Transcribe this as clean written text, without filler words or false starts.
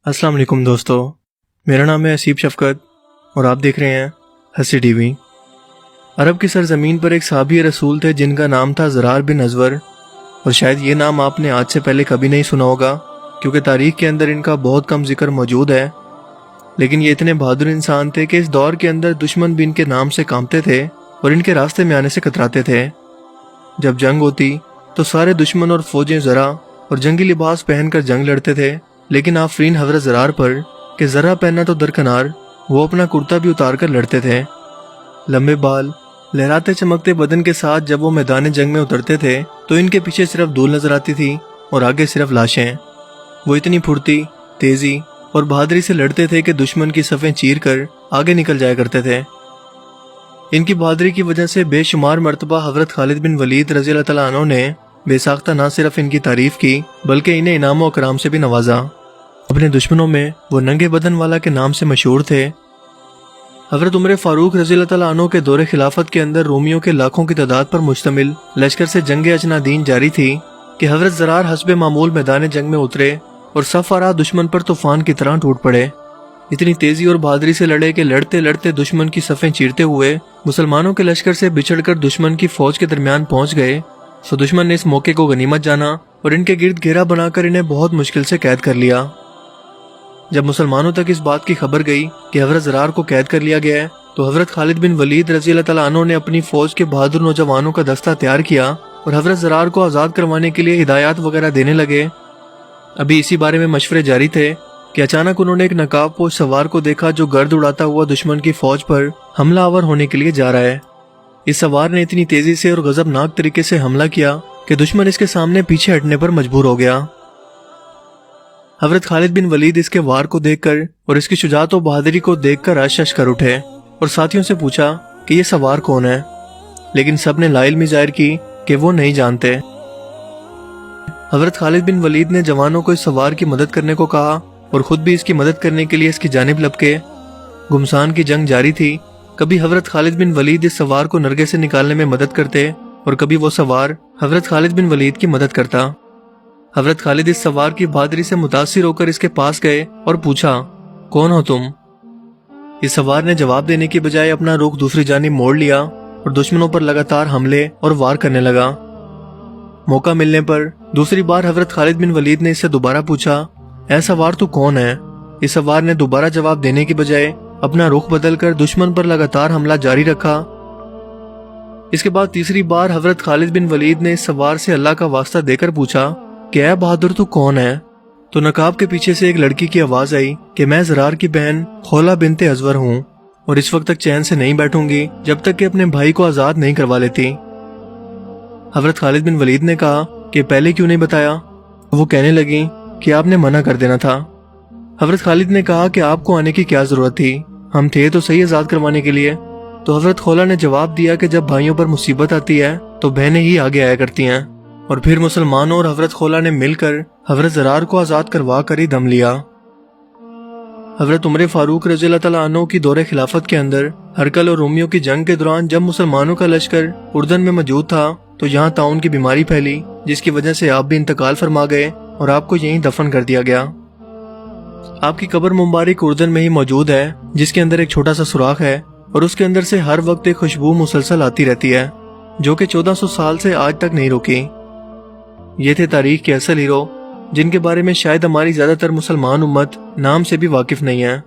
अस्सलाम वालेकुम दोस्तों, मेरा नाम है असीब शफकत और आप देख रहे हैं हसी टीवी। अरब की सरजमीन पर एक साहबी रसूल थे जिनका नाम था ज़रार बिन अज़वर, और शायद ये नाम आपने आज से पहले कभी नहीं सुना होगा क्योंकि तारीख़ के अंदर इनका बहुत कम जिक्र मौजूद है। लेकिन ये इतने बहादुर इंसान थे कि इस दौर के अंदर दुश्मन भी इनके नाम से कांपते थे और इनके रास्ते में आने से कतराते थे। जब जंग होती तो सारे दुश्मन और फौजें ज़रा और जंगी लिबास पहनकर जंग लड़ते थे, लेकिन आफरीन हज़रत ज़रार पर कि ज़रा पहनना तो दरकनार, वो अपना कुर्ता भी उतार कर लड़ते थे। लंबे बाल, लहराते चमकते बदन के साथ जब वो मैदान जंग में उतरते थे तो इनके पीछे सिर्फ धूल नजर आती थी और आगे सिर्फ लाशें। वो इतनी फुर्ती, तेजी और बहादुरी से लड़ते थे कि दुश्मन की सफ़ें चीर कर आगे निकल जाया करते थे। इनकी बहादुरी की वजह से बेशुमार मरतबा हज़रत खालिद बिन वलीद रज़ी अल्लाह तआला अन्हु ने बेसाख्ता न सिर्फ इनकी तारीफ की बल्कि इन्हें इनाम और कराम से भी नवाजा। अपने दुश्मनों में वो नंगे बदन वाला के नाम से मशहूर थे। हज़रत उमर फारूक रज़ी अल्लाह तआला अन्हु के दौरे खिलाफत के अंदर रोमियों के लाखों की तादाद पर मुश्तमिल लश्कर से जंग अजनादीन जारी थी कि हज़रत ज़रार हस्बे मामूल मैदान जंग में उतरे और सफ आरा दुश्मन पर तूफान की तरह टूट पड़े। इतनी तेजी और बहादुरी से लड़े कि लड़ते लड़ते दुश्मन की सफ़ें चीरते हुए मुसलमानों के लश्कर से बिछड़कर दुश्मन की फौज के दरमियान पहुंच गए। सो दुश्मन ने इस मौके को गनीमत जाना और इनके गिर्द घेरा बनाकर इन्हें बहुत मुश्किल से कैद कर लिया। जब मुसलमानों तक इस बात की खबर गई कि हज़रत ज़रार को कैद कर लिया गया है तो हज़रत खालिद बिन वलीद रज़ी अल्लाह तआला अन्हु ने अपनी फौज के बहादुर नौजवानों का दस्ता तैयार किया और हज़रत ज़रार को आज़ाद करवाने के लिए हिदायत वगैरह देने लगे। अभी इसी बारे में मशवरे जारी थे कि अचानक उन्होंने एक नकाबपोश सवार को देखा जो गर्द उड़ाता हुआ दुश्मन की फौज पर हमला आवर होने के लिए जा रहा है। इस सवार ने इतनी तेजी से और गजबनाक तरीके से हमला किया कि दुश्मन इसके सामने पीछे हटने पर मजबूर हो गया। हज़रत खालिद बिन वलीद इसके वार को देखकर और इसकी शुजाअत और बहादुरी को देखकर अश कर उठे और साथियों से पूछा कि ये सवार कौन है, लेकिन सब ने लाइल्मी जाहिर की कि वो नहीं जानते। हज़रत खालिद बिन वलीद ने जवानों को इस सवार की मदद करने को कहा और खुद भी इसकी मदद करने के लिए इसकी जानिब लपके। गुमसान की जंग जारी थी। कभी हज़रत खालिद बिन वलीद इस सवार को नरगे से निकालने में मदद करते और कभी वो सवार हज़रत खालिद बिन वलीद की मदद करता। हज़रत खालिद इस सवार की बहादुरी से मुतासिर होकर इसके पास गए और पूछा, कौन हो तुम? इस सवार ने जवाब देने की बजाय अपना रुख दूसरी जानिब मोड़ लिया और दुश्मनों पर लगातार हमले और वार करने लगा। मौका मिलने पर दूसरी बार हज़रत खालिद बिन वलीद ने इससे दोबारा पूछा, ऐ सवार तू कौन है? इस सवार ने दोबारा जवाब देने की बजाय अपना रुख बदलकर दुश्मन पर लगातार हमला जारी रखा। इसके बाद तीसरी बार हज़रत खालिद बिन वलीद ने इस सवार से अल्लाह का वास्ता देकर पूछा कि ऐ बहादुर तू कौन है? तो नकाब के पीछे से एक लड़की की आवाज आई कि मैं ज़रार की बहन खौला बिनते अज़वर हूँ और इस वक्त तक चैन से नहीं बैठूंगी जब तक कि अपने भाई को आजाद नहीं करवा लेती। हज़रत खालिद बिन वलीद ने कहा कि पहले क्यों नहीं बताया? वो कहने लगी कि आपने मना कर देना था। हज़रत खालिद ने कहा कि आपको आने की क्या जरूरत थी, हम थे तो सही आजाद करवाने के लिए। तो हज़रत खौला ने जवाब दिया कि जब भाइयों पर मुसीबत आती है तो बहनें ही आगे आया करती हैं। और फिर मुसलमानों और हज़रत खौला ने मिलकर हज़रत ज़रार को आजाद करवा कर ही दम लिया। हज़रत उमर फारूक रज़ी अल्लाह तआला अन्हु की दौरे खिलाफत के अंदर हरकल और रोमियों की जंग के दौरान जब मुसलमानों का लश्कर उर्दन में मौजूद था तो यहाँ ताउन की बीमारी फैली, जिसकी वजह से आप भी इंतकाल फरमा गए और आपको यहीं दफन कर दिया गया। आपकी कब्र मुबारक उर्दन में ही मौजूद है, जिसके अंदर एक छोटा सा सुराख है और उसके अंदर से हर वक्त एक खुशबू मुसलसल आती रहती है जो कि 1400 साल से आज तक नहीं रुकी। ये थे तारीख के असल हीरो जिनके बारे में शायद हमारी ज्यादातर मुसलमान उम्मत नाम से भी वाकिफ नहीं है।